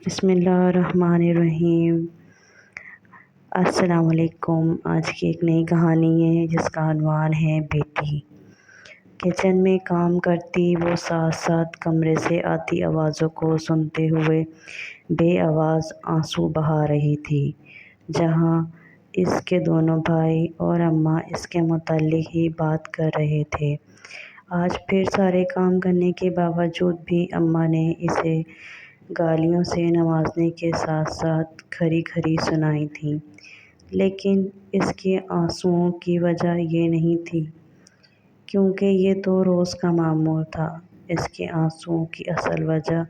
بسم اللہ الرحمن الرحیم۔ السلام علیکم۔ آج کی ایک نئی کہانی ہے جس کا عنوان ہے بیٹی۔ کچن میں کام کرتی وہ ساتھ ساتھ کمرے سے آتی آوازوں کو سنتے ہوئے بے آواز آنسو بہا رہی تھی۔ جہاں اس کے دونوں بھائی اور اماں اس کے متعلق ہی بات کر رہے تھے، آج پھر سارے کام کرنے کے باوجود بھی اماں نے اسے گالیوں سے نوازنے کے ساتھ ساتھ کھری کھری سنائی تھیں۔ لیکن اس کے آنسوؤں کی وجہ یہ نہیں تھی، کیونکہ یہ تو روز کا معمول تھا۔ اس کے آنسوؤں کی اصل وجہ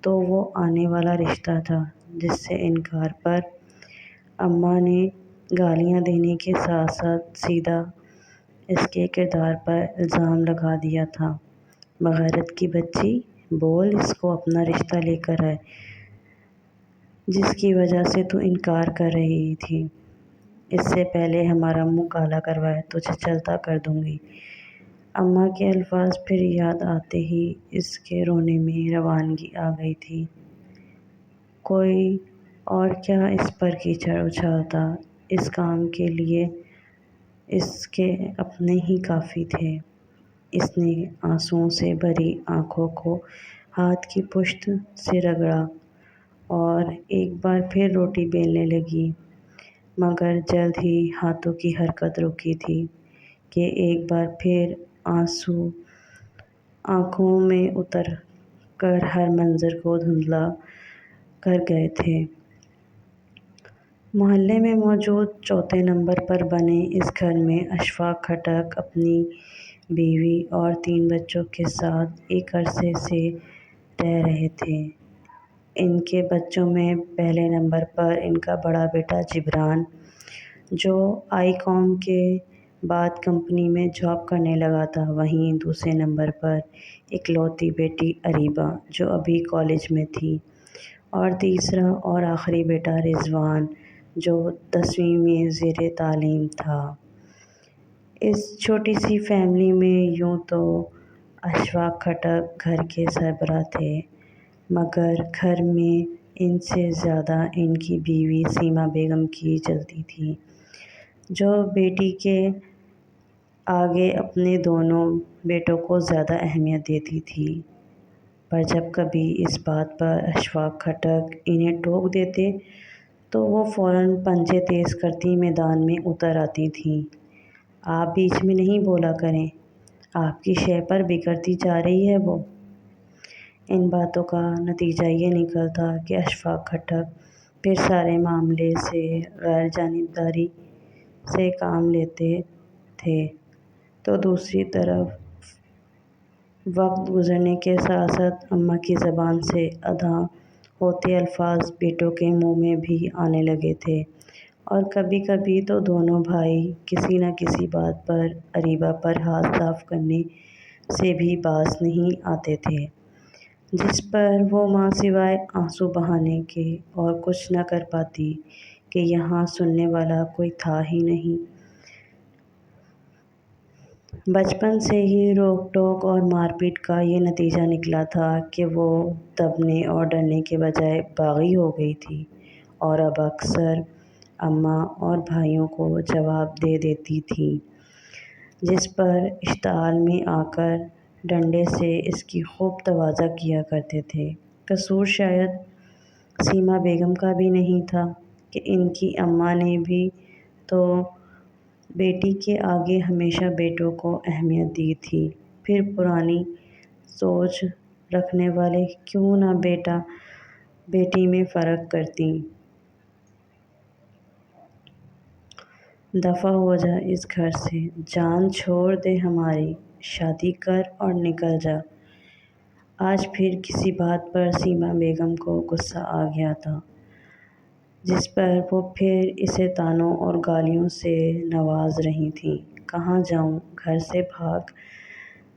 تو وہ آنے والا رشتہ تھا جس سے انکار پر اماں نے گالیاں دینے کے ساتھ ساتھ سیدھا اس کے کردار پر الزام لگا دیا تھا۔ بغیرت کی بچی، بول اس کو اپنا رشتہ لے کر آئے جس کی وجہ سے تو انکار کر رہی تھی۔ اس سے پہلے ہمارا منہ کالا کروائے تجھے چلتا کر دوں گی۔ اماں کے الفاظ پھر یاد آتے ہی اس کے رونے میں روانگی آ گئی تھی۔ کوئی اور کیا اس پر کیچڑ اچھالتا، اس کام کے لیے اس کے اپنے ہی کافی تھے۔ اس نے آنسوؤں سے بھری آنکھوں کو ہاتھ کی پشت سے رگڑا اور ایک بار پھر روٹی بیلنے لگی، مگر جلد ہی ہاتھوں کی حرکت روکی تھی کہ ایک بار پھر آنسو آنکھوں میں اتر کر ہر منظر کو دھندلا کر گئے تھے۔ محلے میں موجود چوتھے نمبر پر بنے اس گھر میں اشفاق خٹک اپنی بیوی اور 3 بچوں کے ساتھ ایک عرصے سے رہ رہے تھے۔ ان کے بچوں میں پہلے نمبر پر ان کا بڑا بیٹا جبران، جو آئی کام کے بعد کمپنی میں جاب کرنے لگا تھا، وہیں دوسرے نمبر پر اکلوتی بیٹی اریبہ، جو ابھی کالج میں تھی، اور تیسرا اور آخری بیٹا رضوان، جو 10ویں میں زیر تعلیم تھا۔ اس چھوٹی سی فیملی میں یوں تو اشفاق خٹک گھر کے سربراہ تھے، مگر گھر میں ان سے زیادہ ان کی بیوی سیما بیگم کی چلتی تھی، جو بیٹی کے آگے اپنے دونوں بیٹوں کو زیادہ اہمیت دیتی تھی۔ پر جب کبھی اس بات پر اشفاق خٹک انہیں ٹوک دیتے تو وہ فوراً پنجے تیز کرتی میدان میں اتر آتی تھیں۔ آپ بیچ میں نہیں بولا کریں، آپ کی شے پر بگڑتی جا رہی ہے وہ۔ ان باتوں کا نتیجہ یہ نکلتا کہ اشفاق خٹک پھر سارے معاملے سے غیر جانبداری سے کام لیتے تھے، تو دوسری طرف وقت گزرنے کے ساتھ ساتھ اماں کی زبان سے ادا ہوتے الفاظ بیٹوں کے منہ میں بھی آنے لگے تھے، اور کبھی کبھی تو دونوں بھائی کسی نہ کسی بات پر اریبہ پر ہاتھ صاف کرنے سے بھی باز نہیں آتے تھے، جس پر وہ ماں سوائے آنسو بہانے کے اور کچھ نہ کر پاتی کہ یہاں سننے والا کوئی تھا ہی نہیں۔ بچپن سے ہی روک ٹوک اور مار پیٹ کا یہ نتیجہ نکلا تھا کہ وہ دبنے اور ڈرنے کے بجائے باغی ہو گئی تھی، اور اب اکثر اماں اور بھائیوں کو جواب دے دیتی تھی، جس پر اشتعال میں آ کر ڈنڈے سے اس کی خوب تواضع کیا کرتے تھے۔ قصور شاید سیما بیگم کا بھی نہیں تھا کہ ان کی اماں نے بھی تو بیٹی کے آگے ہمیشہ بیٹوں کو اہمیت دی تھی۔ پھر پرانی سوچ رکھنے والے کیوں نہ بیٹا بیٹی میں فرق کرتیں۔ دفع ہو جا اس گھر سے، جان چھوڑ دے ہماری، شادی کر اور نکل جا۔ آج پھر کسی بات پر سیما بیگم کو غصہ آ گیا تھا، جس پر وہ پھر اسے طعنوں اور گالیوں سے نواز رہی تھیں۔ کہاں جاؤں، گھر سے بھاگ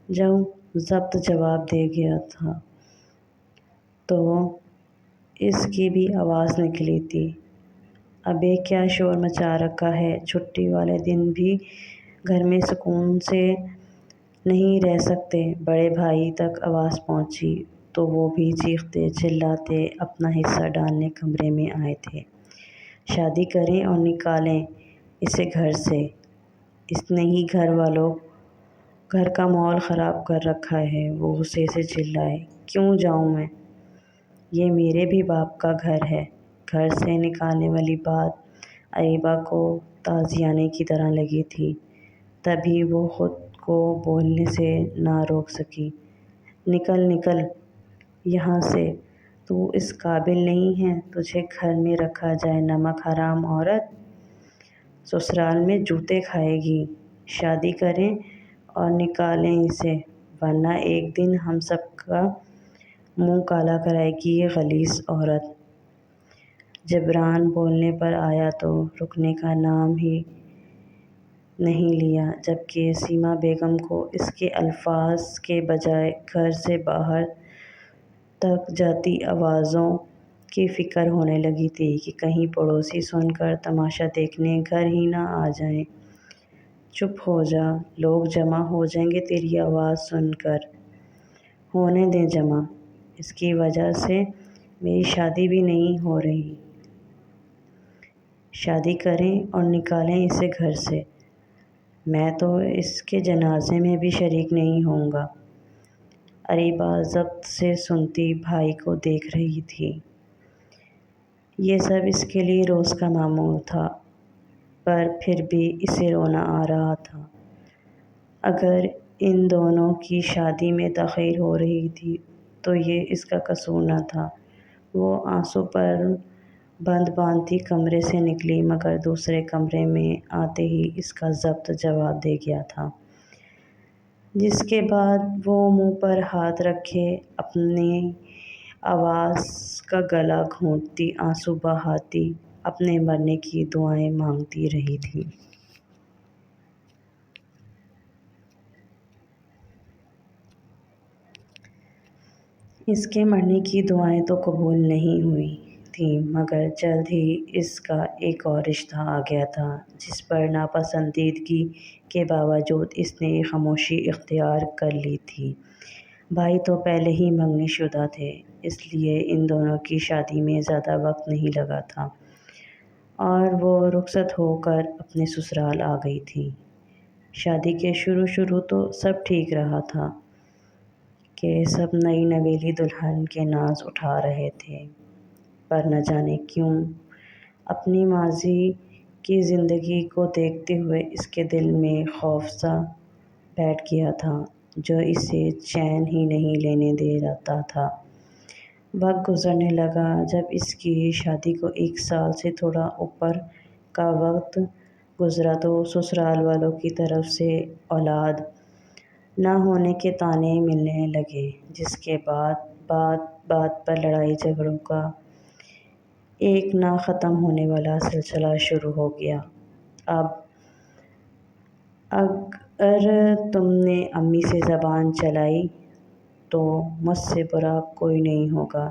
جاؤں، ضبط جواب دے گیا تھا تو اس کی بھی آواز نکلی تھی، ابے کیا شور مچا رکھا ہے، چھٹی والے دن بھی گھر میں سکون سے نہیں رہ سکتے۔ بڑے بھائی تک آواز پہنچی، تو وہ بھی چیختے چلاتے اپنا حصہ ڈالنے کمرے میں آئے تھے۔ شادی کریں اور نکالیں اسے گھر سے، اس نے ہی گھر کا ماحول خراب کر رکھا ہے۔ وہ غصے سے چلائے، کیوں جاؤں میں؟ یہ میرے بھی باپ کا گھر ہے۔ گھر سے نکالنے والی بات اریبہ کو تازیانے کی طرح لگی تھی، تبھی وہ خود کو بولنے سے نہ روک سکی۔ نکل نکل یہاں سے، تو اس قابل نہیں ہے تجھے گھر میں رکھا جائے، نمک حرام عورت، سسرال میں جوتے کھائے گی۔ شادی کریں اور نکالیں اسے، ورنہ ایک دن ہم سب کا منہ کالا کرائے گی یہ غلیظ عورت۔ جبران بولنے پر آیا تو رکنے کا نام ہی نہیں لیا، جبکہ سیما بیگم کو اس کے الفاظ کے بجائے گھر سے باہر تک جاتی آوازوں کی فکر ہونے لگی تھی کہ کہیں پڑوسی سن کر تماشا دیکھنے گھر ہی نہ آ جائیں۔ چپ ہو جا، لوگ جمع ہو جائیں گے تیری آواز سن کر۔ ہونے دیں جمع، اس کی وجہ سے میری شادی بھی نہیں ہو رہی۔ شادی کریں اور نکالیں اسے گھر سے، میں تو اس کے جنازے میں بھی شریک نہیں ہوں گا۔ اریبہ ضبط سے سنتی بھائی کو دیکھ رہی تھی۔ یہ سب اس کے لیے روز کا معمول تھا، پر پھر بھی اسے رونا آ رہا تھا۔ اگر ان دونوں کی شادی میں تاخیر ہو رہی تھی تو یہ اس کا قصور نہ تھا۔ وہ آنسو پر بند باندھتی کمرے سے نکلی، مگر دوسرے کمرے میں آتے ہی اس کا ضبط جواب دے گیا تھا، جس کے بعد وہ منہ پر ہاتھ رکھے اپنی آواز کا گلا گھونٹتی، آنسو بہاتی، اپنے مرنے کی دعائیں مانگتی رہی تھی۔ اس کے مرنے کی دعائیں تو قبول نہیں ہوئی تھیں، مگر جلد ہی اس کا ایک اور رشتہ آ گیا تھا، جس پر ناپسندیدگی کے باوجود اس نے خاموشی اختیار کر لی تھی۔ بھائی تو پہلے ہی منگنی شدہ تھے، اس لیے ان دونوں کی شادی میں زیادہ وقت نہیں لگا تھا، اور وہ رخصت ہو کر اپنے سسرال آ گئی تھی۔ شادی کے شروع تو سب ٹھیک رہا تھا کہ سب نئی نویلی دلہن کے ناز اٹھا رہے تھے، پر نہ جانے کیوں اپنی ماضی کی زندگی کو دیکھتے ہوئے اس کے دل میں خوف سا بیٹھ گیا تھا، جو اسے چین ہی نہیں لینے دیتا تھا۔ وقت گزرنے لگا۔ جب اس کی شادی کو 1 سال سے تھوڑا اوپر کا وقت گزرا تو سسرال والوں کی طرف سے اولاد نہ ہونے کے طعنے ملنے لگے، جس کے بعد بات بات پر لڑائی جھگڑوں کا ایک نہ ختم ہونے والا سلسلہ شروع ہو گیا۔ اب اگر تم نے امی سے زبان چلائی تو مجھ سے برا کوئی نہیں ہوگا۔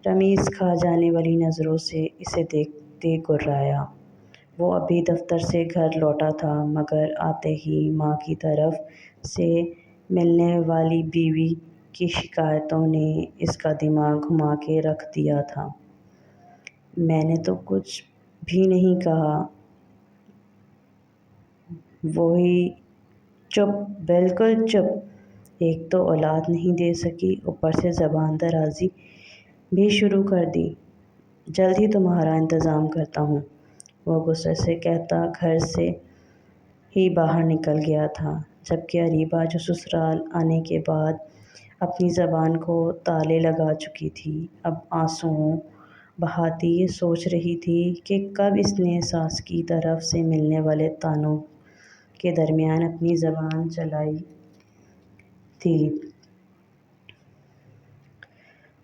رمیز کھا جانے والی نظروں سے اسے دیکھتے گررایا۔ وہ ابھی دفتر سے گھر لوٹا تھا، مگر آتے ہی ماں کی طرف سے ملنے والی بیوی کی شکایتوں نے اس کا دماغ گھما کے رکھ دیا تھا۔ میں نے تو کچھ بھی نہیں کہا۔ وہی چپ، بالکل چپ۔ ایک تو اولاد نہیں دے سکی، اوپر سے زبان درازی بھی شروع کر دی۔ جلد ہی تمہارا انتظام کرتا ہوں، وہ غصے سے کہتا گھر سے ہی باہر نکل گیا تھا، جبکہ اریبہ جو سسرال آنے کے بعد اپنی زبان کو تالے لگا چکی تھی، اب آنسوؤں بہاتی یہ سوچ رہی تھی کہ کب اس نے ساس کی طرف سے ملنے والے طعنوں کے درمیان اپنی زبان چلائی تھی۔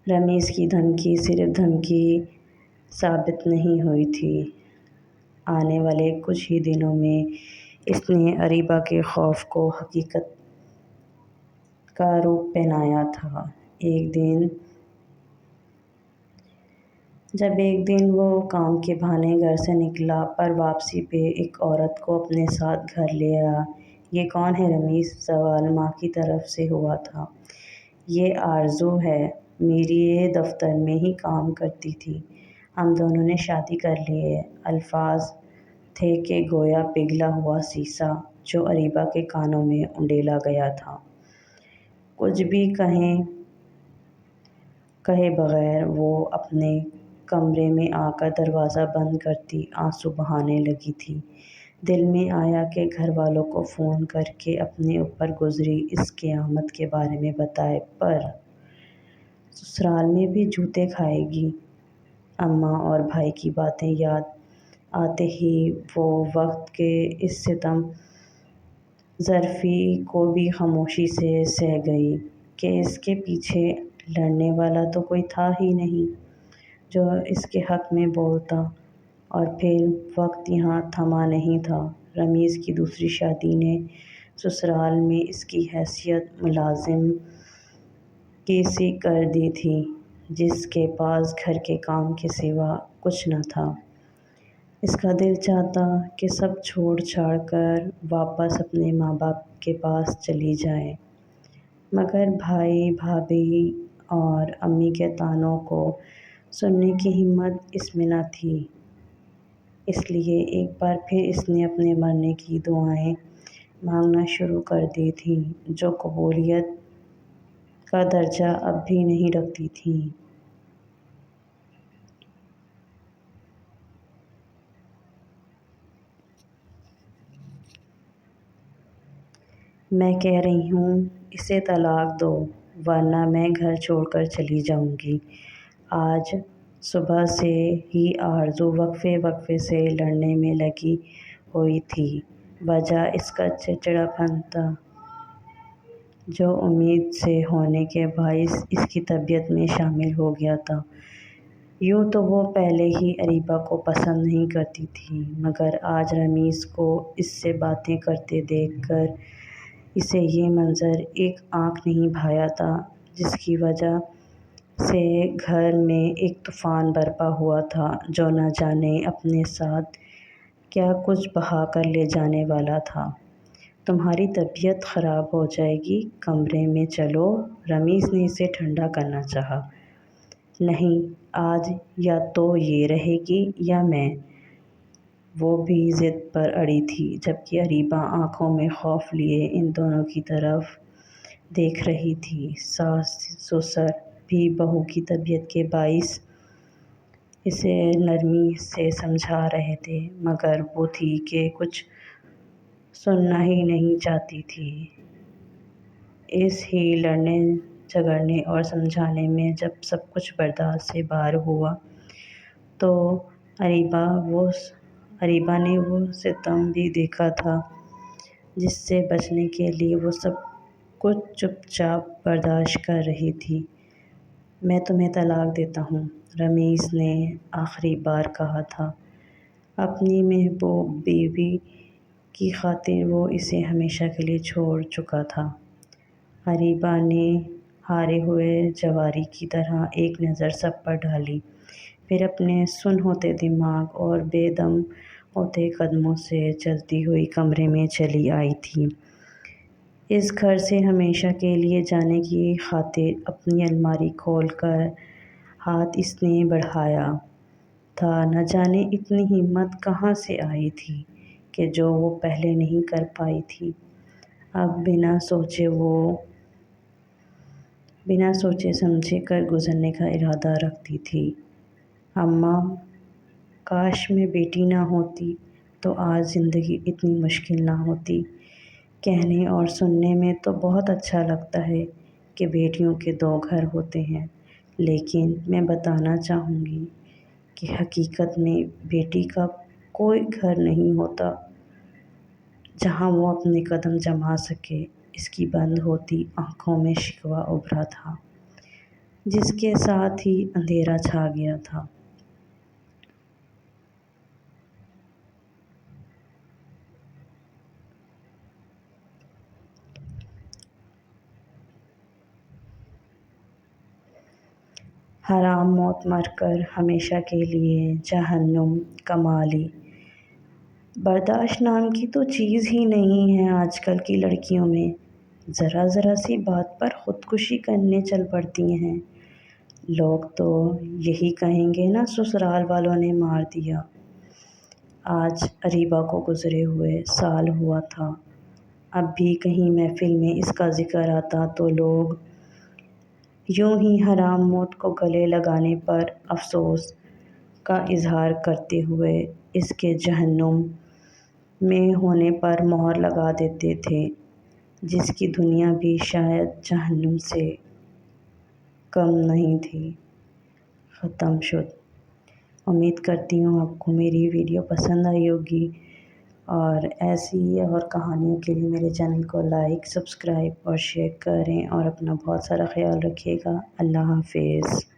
رمیز کی دھمکی صرف دھمکی ثابت نہیں ہوئی تھی، آنے والے کچھ ہی دنوں میں اس نے اریبہ کے خوف کو حقیقت کا روپ پہنایا تھا۔ جب ایک دن وہ کام کے بہانے گھر سے نکلا، پر واپسی پہ ایک عورت کو اپنے ساتھ گھر لے آیا۔ یہ کون ہے رمیز؟ سوال ماں کی طرف سے ہوا تھا۔ یہ آرزو ہے، میری یہ دفتر میں ہی کام کرتی تھی۔ ہم دونوں نے شادی کر لی ہے۔ الفاظ تھے کہ گویا پگھلا ہوا سیسا جو اریبہ کے کانوں میں انڈیلا گیا تھا۔ کچھ بھی کہے بغیر وہ اپنے کمرے میں آ کر دروازہ بند کرتی آنسو بہانے لگی تھی۔ دل میں آیا کہ گھر والوں کو فون کر کے اپنے اوپر گزری اس قیامت کے بارے میں بتائے، پر سسرال میں بھی جوتے کھائے گی۔ اماں اور بھائی کی باتیں یاد آتے ہی وہ وقت کے اس ستم ظرفی کو بھی خاموشی سے سہہ گئی کہ اس کے پیچھے لڑنے والا تو کوئی تھا ہی نہیں جو اس کے حق میں بولتا۔ اور پھر وقت یہاں تھما نہیں تھا۔ رمیز کی دوسری شادی نے سسرال میں اس کی حیثیت ملازم کی سی کر دی تھی، جس کے پاس گھر کے کام کے سوا کچھ نہ تھا۔ اس کا دل چاہتا کہ سب چھوڑ چھاڑ کر واپس اپنے ماں باپ کے پاس چلی جائے، مگر بھائی بھابھی اور امی کے طعنوں کو سننے کی ہمت اس میں نہ تھی۔ اس لیے ایک بار پھر اس نے اپنے مرنے کی دعائیں مانگنا شروع کر دی تھیں، جو قبولیت کا درجہ اب بھی نہیں رکھتی تھیں۔ میں کہہ رہی ہوں اسے طلاق دو، ورنہ میں گھر چھوڑ کر چلی جاؤں گی۔ آج صبح سے ہی آرزو وقفے وقفے سے لڑنے میں لگی ہوئی تھی۔ وجہ اس کا چڑچڑاپن تھا، جو امید سے ہونے کے باعث اس کی طبیعت میں شامل ہو گیا تھا۔ یوں تو وہ پہلے ہی اریبہ کو پسند نہیں کرتی تھی، مگر آج رمیز کو اس سے باتیں کرتے دیکھ کر اسے یہ منظر ایک آنکھ نہیں بھایا تھا، جس کی وجہ سے گھر میں ایک طوفان برپا ہوا تھا جو نہ جانے اپنے ساتھ کیا کچھ بہا کر لے جانے والا تھا۔ تمہاری طبیعت خراب ہو جائے گی، کمرے میں چلو، رمیز نے اسے ٹھنڈا کرنا چاہا۔ نہیں، آج یا تو یہ رہے گی یا میں۔ وہ بھی ضد پر اڑی تھی، جبکہ اریبہ آنکھوں میں خوف لیے ان دونوں کی طرف دیکھ رہی تھی۔ ساس سسر بھی بہو کی طبیعت کے باعث اسے نرمی سے سمجھا رہے تھے، مگر وہ تھی کہ کچھ سننا ہی نہیں چاہتی تھی۔ اس ہی لڑنے جھگڑنے اور سمجھانے میں جب سب کچھ برداشت سے باہر ہوا تو اریبہ نے وہ ستم بھی دیکھا تھا جس سے بچنے کے لیے وہ سب کچھ چپ چاپ برداشت کر رہی تھی۔ میں تمہیں طلاق دیتا ہوں، رمیز نے آخری بار کہا تھا۔ اپنی محبوب بیوی کی خاطر وہ اسے ہمیشہ کے لیے چھوڑ چکا تھا۔ اریبہ نے ہارے ہوئے جواری کی طرح ایک نظر سب پر ڈالی، پھر اپنے سن ہوتے دماغ اور بے دم ہوتے قدموں سے چلتی ہوئی کمرے میں چلی آئی تھی۔ اس گھر سے ہمیشہ کے لیے جانے کی خاطر اپنی الماری کھول کر ہاتھ اس نے بڑھایا تھا۔ نہ جانے اتنی ہمت کہاں سے آئی تھی کہ جو وہ پہلے نہیں کر پائی تھی۔ اب بنا سوچے سمجھے کر گزرنے کا ارادہ رکھتی تھی۔ اماں، کاش میں بیٹی نہ ہوتی تو آج زندگی اتنی مشکل نہ ہوتی۔ کہنے اور سننے میں تو بہت اچھا لگتا ہے کہ بیٹیوں کے دو گھر ہوتے ہیں، لیکن میں بتانا چاہوں گی کہ حقیقت میں بیٹی کا کوئی گھر نہیں ہوتا جہاں وہ اپنے قدم جما سکے۔ اس کی بند ہوتی آنکھوں میں شکوہ ابھرا تھا، جس کے ساتھ ہی اندھیرا چھا گیا تھا۔ حرام موت مر کر ہمیشہ کے لیے جہنم کمالی۔ برداشت نام کی تو چیز ہی نہیں ہے آج کل کی لڑکیوں میں۔ ذرا ذرا سی بات پر خودکشی کرنے چل پڑتی ہیں۔ لوگ تو یہی کہیں گے نا، سسرال والوں نے مار دیا۔ آج اریبہ کو گزرے ہوئے سال ہوا تھا۔ اب بھی کہیں محفل میں اس کا ذکر آتا تو لوگ یوں ہی حرام موت کو گلے لگانے پر افسوس کا اظہار کرتے ہوئے اس کے جہنم میں ہونے پر مہر لگا دیتے تھے، جس کی دنیا بھی شاید جہنم سے کم نہیں تھی۔ ختم شد۔ امید کرتی ہوں آپ کو میری ویڈیو پسند آئی ہوگی، اور ایسی اور کہانیوں کے لیے میرے چینل کو لائک، سبسکرائب اور شیئر کریں، اور اپنا بہت سارا خیال رکھیے گا۔ اللہ حافظ۔